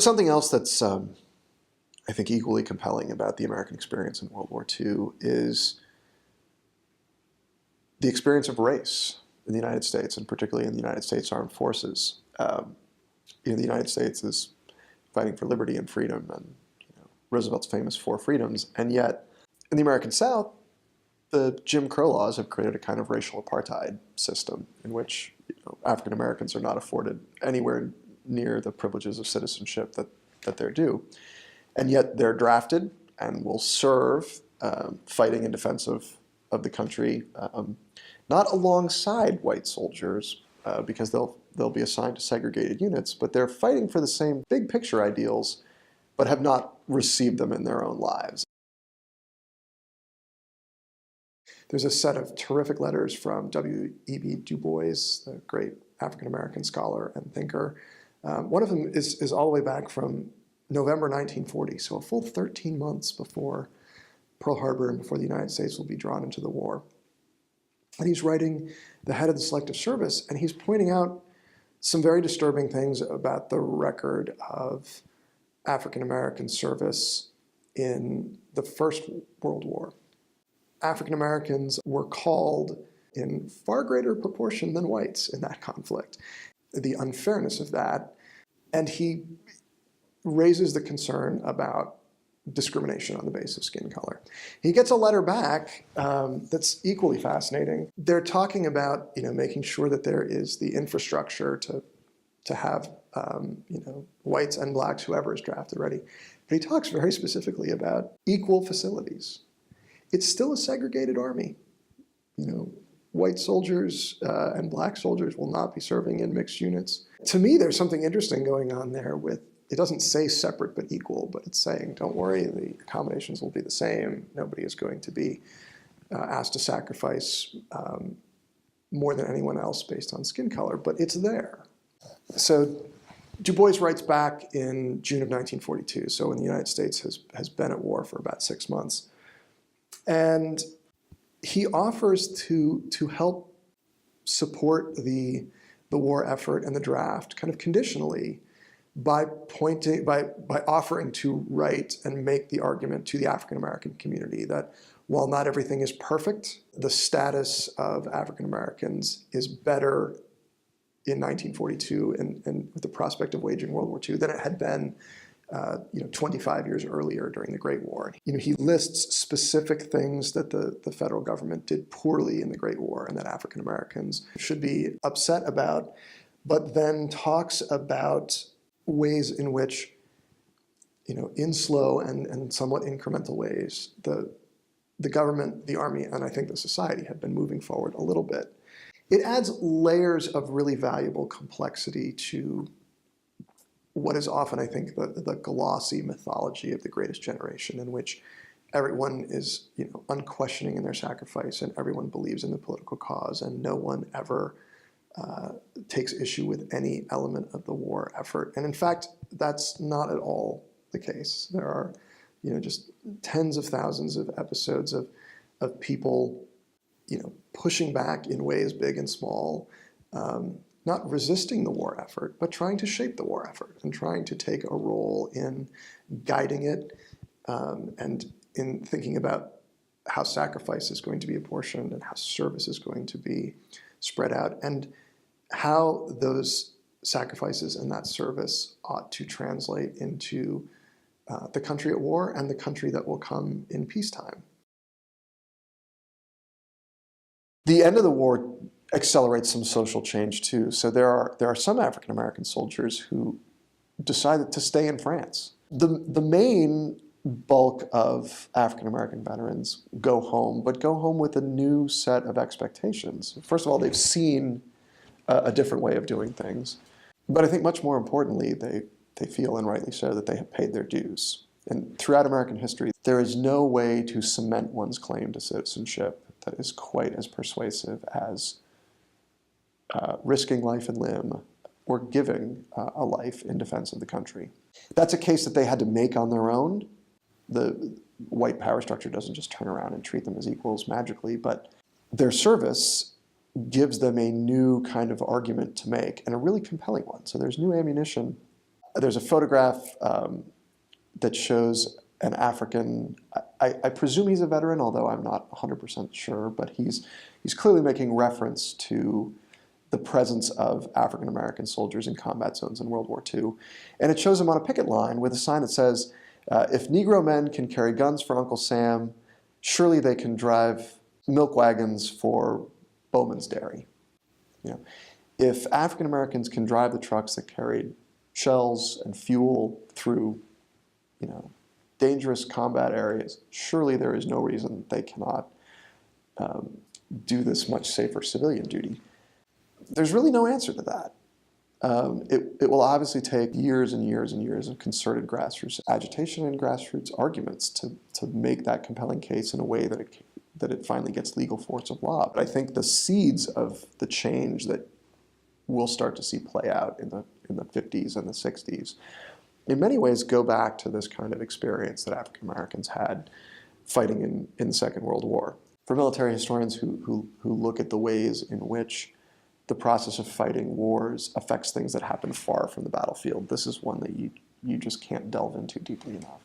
Something else that's, I think, equally compelling about the American experience in World War II is the experience of race in the United States, and particularly in the United States Armed Forces. The United States is fighting for liberty and freedom, and Roosevelt's famous 4 freedoms, and yet in the American South, the Jim Crow laws have created a kind of racial apartheid system in which African Americans are not afforded anywhere near the privileges of citizenship that they're due. And yet they're drafted and will serve fighting in defense of the country, not alongside white soldiers, because they'll be assigned to segregated units, but they're fighting for the same big picture ideals, but have not received them in their own lives. There's a set of terrific letters from W.E.B. Du Bois, the great African-American scholar and thinker. One of them is all the way back from November 1940, so a full 13 months before Pearl Harbor and before the United States will be drawn into the war. And he's writing the head of the Selective Service, and he's pointing out some very disturbing things about the record of African-American service in the First World War. African Americans were called in far greater proportion than whites in that conflict. The unfairness of that, and he raises the concern about discrimination on the basis of skin color. He gets a letter back that's equally fascinating. They're talking about making sure that there is the infrastructure to have whites and blacks, whoever is drafted, ready. But he talks very specifically about equal facilities. It's still a segregated army. White soldiers and black soldiers will not be serving in mixed units. To me, there's something interesting going on there with, it doesn't say separate but equal, but it's saying, don't worry, the accommodations will be the same. Nobody is going to be asked to sacrifice more than anyone else based on skin color, but it's there. So Du Bois writes back in June of 1942, so when the United States has been at war for about 6 months. And he offers to help support the war effort and the draft kind of conditionally by offering to write and make the argument to the African American community that while not everything is perfect, the status of African Americans is better in 1942 and with the prospect of waging World War II than it had been 25 years earlier during the Great War. He lists specific things that the federal government did poorly in the Great War and that African Americans should be upset about, but then talks about ways in which, in slow and somewhat incremental ways, the government, the army, and I think the society have been moving forward a little bit. It adds layers of really valuable complexity to what is often, I think, the glossy mythology of the greatest generation, in which everyone is unquestioning in their sacrifice and everyone believes in the political cause and no one ever takes issue with any element of the war effort. And in fact, that's not at all the case. There are just tens of thousands of episodes of people pushing back in ways big and small, not resisting the war effort, but trying to shape the war effort and trying to take a role in guiding it and in thinking about how sacrifice is going to be apportioned and how service is going to be spread out and how those sacrifices and that service ought to translate into the country at war and the country that will come in peacetime. The end of the war accelerates some social change too. So there are some African American soldiers who decided to stay in France. The main bulk of African American veterans go home, but go home with a new set of expectations. First of all, they've seen a different way of doing things. But I think much more importantly, they feel, and rightly so, that they have paid their dues. And throughout American history, there is no way to cement one's claim to citizenship that is quite as persuasive as risking life and limb or giving a life in defense of the country. That's a case that they had to make on their own. The white power structure doesn't just turn around and treat them as equals magically, but their service gives them a new kind of argument to make, and a really compelling one. So there's new ammunition There's a photograph that shows an African, I presume he's a veteran, although I'm not 100% sure, but he's clearly making reference to the presence of African American soldiers in combat zones in World War II. And it shows him on a picket line with a sign that says, if Negro men can carry guns for Uncle Sam, surely they can drive milk wagons for Bowman's Dairy. You know, if African Americans can drive the trucks that carried shells and fuel through, dangerous combat areas, surely there is no reason they cannot do this much safer civilian duty. There's really no answer to that. It will obviously take years and years and years of concerted grassroots agitation and grassroots arguments to make that compelling case in a way that it finally gets legal force of law. But I think the seeds of the change that we'll start to see play out in the 50s and the 60s in many ways go back to this kind of experience that African Americans had fighting in the Second World War. For military historians who look at the ways in which the process of fighting wars affects things that happen far from the battlefield, this is one that you just can't delve into deeply enough.